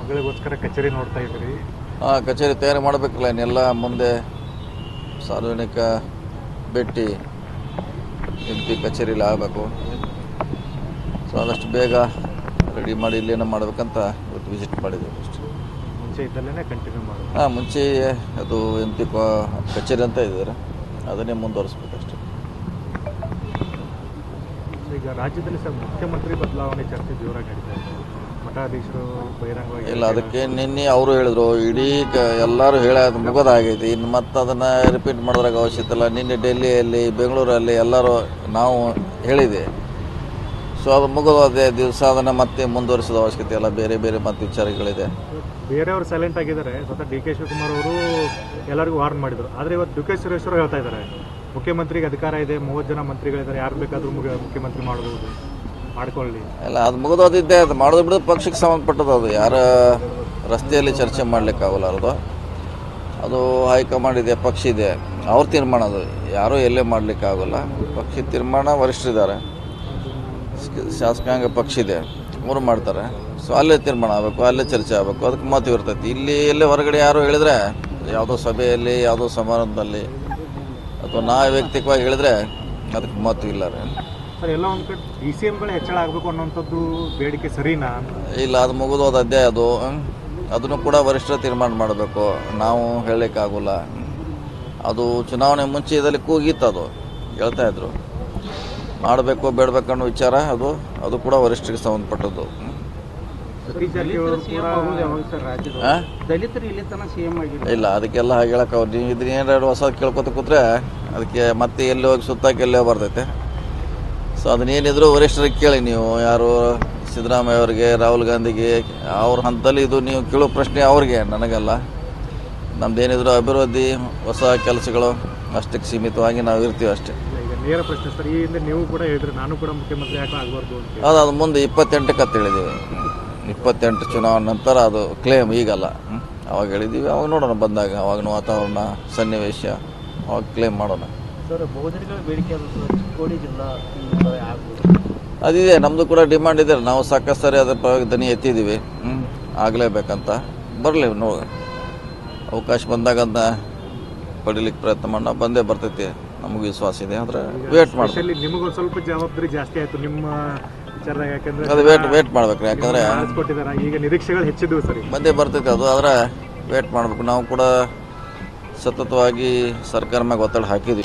ಮಗಳಿಗೋಸ್ಕರ ಕಚೇರಿ ನೋಡ್ತಾ ಇದ್ರಿ? ಕಚೇರಿ ತಯಾರಿ ಮಾಡಬೇಕಲ್ಲ, ಇನ್ನೆಲ್ಲ ಮುಂದೆ ಸಾರ್ವಜನಿಕ ಭೇಟಿ MP ಕಚೇರಿಲಿ ಆಗಬೇಕು. ಸೊ ಆದಷ್ಟು ಬೇಗ ರೆಡಿ ಮಾಡಿ ಇಲ್ಲೇನೋ ಮಾಡಬೇಕಂತ ಇವತ್ತು ವಿಸಿಟ್ ಮಾಡಿದ್ದೀವಿ ಅಷ್ಟೇ. ಮುಂಚೆ ಇದ್ದಲ್ಲೇ ಕಂಟಿನ್ಯೂ ಮಾಡೋದು? ಮುಂಚೆ ಅದು MP ಕಚೇರಿ ಅಂತ ಇದ್ದಾರೆ, ಅದನ್ನೇ ಮುಂದುವರಿಸ್ಬೇಕಷ್ಟೆ. ಈಗ ರಾಜ್ಯದಲ್ಲಿ ಸರ್ ಮುಖ್ಯಮಂತ್ರಿ ಬದಲಾವಣೆ ಚರ್ಚೆ ಜೋರಾಗಿ ನಡೀತಾ ಇದೆ. ಮಠಾಧೀಶರು ಬಹಿರಂಗವಾಗಿ ಇಲ್ಲ, ಅದಕ್ಕೆ ನಿನ್ನೆ ಅವರು ಹೇಳಿದ್ರು, ಇಡೀ ಎಲ್ಲರೂ ಹೇಳೋದು ಮುಗೋದಾಗೈತಿ, ಇನ್ನು ಮತ್ತೆ ಅದನ್ನು ರಿಪೀಟ್ ಮಾಡೋದ್ರಾಗ ಅವಶ್ಯಕತೆ ಇಲ್ಲ. ನಿನ್ನೆ ಡೆಲ್ಲಿಯಲ್ಲಿ, ಬೆಂಗಳೂರಲ್ಲಿ ಎಲ್ಲರೂ ನಾವು ಹೇಳಿದೆ. ಸೊ ಅದು ಮುಗಿದೋದೇ ದಿವಸ ಅದನ್ನು ಮತ್ತೆ ಮುಂದುವರಿಸೋದ ಅವಶ್ಯಕತೆ ಇಲ್ಲ. ಬೇರೆ ಬೇರೆ ಮತ್ತೆ ವಿಚಾರಗಳಿದೆ. ಬೇರೆಯವರು ಸೈಲೆಂಟ್ ಆಗಿದ್ದಾರೆ. ಸ್ವತಃ DK ಶಿವಕುಮಾರ್ ಅವರು ಎಲ್ಲರಿಗೂ ವಾರ್ನ್ ಮಾಡಿದರು. ಆದರೆ ಇವತ್ತು DK ಸುರೇಶ್ವರು ಹೇಳ್ತಾ ಇದ್ದಾರೆ, ಮುಖ್ಯಮಂತ್ರಿಗೆ ಅಧಿಕಾರ ಇದೆ, 30 ಜನ ಮಂತ್ರಿಗಳಿದ್ದಾರೆ, ಯಾರು ಬೇಕಾದರೂ ಮುಖ್ಯಮಂತ್ರಿ ಮಾಡ್ಬೋದು, ಮಾಡ್ಕೊಳ್ಳಿ. ಇಲ್ಲ, ಅದು ಮುಗಿದೋದಿದ್ದೆ, ಅದು ಮಾಡೋದು ಬಿಡೋದು ಪಕ್ಷಕ್ಕೆ ಸಂಬಂಧಪಟ್ಟದ್ದು. ಅದು ಯಾರ ರಸ್ತೆಯಲ್ಲಿ ಚರ್ಚೆ ಮಾಡಲಿಕ್ಕಾಗಲಾರದು. ಅದು ಹೈಕಮಾಂಡ್ ಇದೆ, ಪಕ್ಷ ಇದೆ, ಅವ್ರ ತೀರ್ಮಾನ. ಅದು ಯಾರೂ ಎಲ್ಲೇ ಮಾಡಲಿಕ್ಕಾಗಲ್ಲ. ಪಕ್ಷದ ತೀರ್ಮಾನ ವರಿಷ್ಠರಿದ್ದಾರೆ, ಶಾಸಕಾಂಗ ಪಕ್ಷ ಇದೆ, ಅವರು ಮಾಡ್ತಾರೆ. ಸೊ ಅಲ್ಲೇ ತೀರ್ಮಾನ ಆಗಬೇಕು, ಅಲ್ಲೇ ಚರ್ಚೆ ಆಗಬೇಕು, ಅದಕ್ಕೆ ಮಹತ್ವ ಇರ್ತೈತಿ. ಇಲ್ಲಿ ಎಲ್ಲೇ ಹೊರಗಡೆ ಯಾರು ಹೇಳಿದ್ರೆ, ಯಾವುದೋ ಸಭೆಯಲ್ಲಿ, ಯಾವುದೋ ಸಮಾರಂಭದಲ್ಲಿ ಅಥವಾ ನಾ ವೈಯಕ್ತಿಕವಾಗಿ ಹೇಳಿದ್ರೆ ಅದಕ್ಕೆ ಮಹತ್ವ ಇಲ್ಲ ರೀ. ಸರ್, ಎಲ್ಲ ಒಂದು ಕಡೆ DCMಗಳು ಹೆಚ್ಚಳ ಆಗಬೇಕು ಅನ್ನೋಂಥದ್ದು ಬೇಡಿಕೆ ಸರಿನಾ? ಇಲ್ಲ, ಅದು ಮುಗಿದೋದು ಅದೇ. ಅದನ್ನು ಕೂಡ ವರಿಷ್ಠರ ತೀರ್ಮಾನ ಮಾಡಬೇಕು, ನಾವು ಹೇಳಲಿಕ್ಕಾಗೋಲ್ಲ. ಅದು ಚುನಾವಣೆ ಮುಂಚೆದಲ್ಲಿ ಕೂಗಿತ್ತು, ಅದು ಹೇಳ್ತಾ ಇದ್ರು. ಮಾಡಬೇಕು ಬೇಡಬೇಕನ್ನೋ ವಿಚಾರ ಅದು ಕೂಡ ವರಿಷ್ಠರಿಗೆ ಸಂಬಂಧಪಟ್ಟದ್ದು. ಇಲ್ಲ, ಅದಕ್ಕೆಲ್ಲ ಹಾಗೆ ಹೇಳಕ್ಕೆ ಅವ್ರು ನೀವು ಇದನ್ನ ಏನಾರು ಹೊಸ ಕೇಳ್ಕೊತ ಕೂತ್ರೆ ಅದಕ್ಕೆ ಮತ್ತೆ ಎಲ್ಲಿ ಹೋಗಿ ಸುತ್ತಾಕೆ ಎಲ್ಲೇ ಬರ್ತೈತೆ. ಸೊ ಅದನ್ನೇನಿದ್ರು ವರಿಷ್ಠರಿಗೆ ಕೇಳಿ ನೀವು. ಯಾರು ಸಿದ್ದರಾಮಯ್ಯ ಅವ್ರಿಗೆ, ರಾಹುಲ್ ಗಾಂಧಿಗೆ, ಅವ್ರ ಹಂತದಲ್ಲಿ ಇದು ನೀವು ಕೇಳೋ ಪ್ರಶ್ನೆ ಅವ್ರಿಗೆ, ನನಗಲ್ಲ. ನಮ್ದೇನಿದ್ರು ಅಭಿವೃದ್ಧಿ, ಹೊಸ ಕೆಲಸಗಳು ಅಷ್ಟಕ್ಕೆ ಸೀಮಿತವಾಗಿ ನಾವು ಇರ್ತೀವಿ ಅಷ್ಟೇ. ನೇರ ಪ್ರಶ್ನೆ ಸರ್, ಈ ಹಿಂದೆ ನೀವು ಕೂಡ ಹೇಳಿದ್ರೆ ನಾನು ಕೂಡ ಮುಖ್ಯಮಂತ್ರಿ ಯಾಕೆ ಆಗಬಾರ್ದು ಅಂತ. ಅದು ಮುಂದೆ 28ಕ್ಕೆ ಅಂತ ಹೇಳಿದ್ದೀವಿ. 28 ಚುನಾವಣೆ ನಂತರ ಅದು ಕ್ಲೇಮ್, ಈಗಲ್ಲ. ಅವಾಗ ಹೇಳಿದ್ದೀವಿ, ಅವಾಗ ನೋಡೋಣ ಬಂದಾಗ, ಅವಾಗಿನ ವಾತಾವರಣ, ಸನ್ನಿವೇಶ, ಅವಾಗ ಕ್ಲೇಮ್ ಮಾಡೋಣ. ಸರ್, ಬಹುಜನಗಳ ಬೇಡಿಕೆ ಚಿಕ್ಕೋಡಿ ಜಿಲ್ಲಾ ಅದಿದೆ, ನಮ್ಮದು ಕೂಡ ಡಿಮಾಂಡ್ ಇದೆ. ನಾವು ಸಾಕಷ್ಟು ಸರಿ ಅದರ ಪರವಾಗಿ ದನಿ ಎತ್ತಿದ್ದೀವಿ. ಆಗಲೇಬೇಕಂತ. ಬರಲಿ, ನೋಡಿ, ಅವಕಾಶ ಬಂದಾಗ ಅದನ್ನ ಪಡೀಲಿಕ್ಕೆ ಪ್ರಯತ್ನ ಮಾಡೋಣ. ಬಂದೇ ಬರ್ತೈತಿ, ನಮಗೂ ವಿಶ್ವಾಸ ಇದೆ. ಆದರೆ ವೇಟ್ ಮಾಡಿ. ನಿಮಗೊಂದು ಸ್ವಲ್ಪ ಜವಾಬ್ದಾರಿ ಜಾಸ್ತಿ ಆಯಿತು ನಿಮ್ಮ ವಿಚಾರದಾಗ, ಯಾಕಂದ್ರೆ ಅದು ವೇಟ್ ಮಾಡ್ಬೇಕು. ಯಾಕಂದರೆ ಈಗ ನಿರೀಕ್ಷೆಗಳು ಹೆಚ್ಚಿದ್ವು ಸರಿ, ಬಂದೇ ಬರ್ತೈತೆ ಅದು. ಆದರೆ ವೇಟ್ ಮಾಡಬೇಕು. ನಾವು ಕೂಡ ಸತತವಾಗಿ ಸರ್ಕಾರ ಮ್ಯಾಗ ಒತ್ತಡ ಹಾಕಿದ್ವಿ.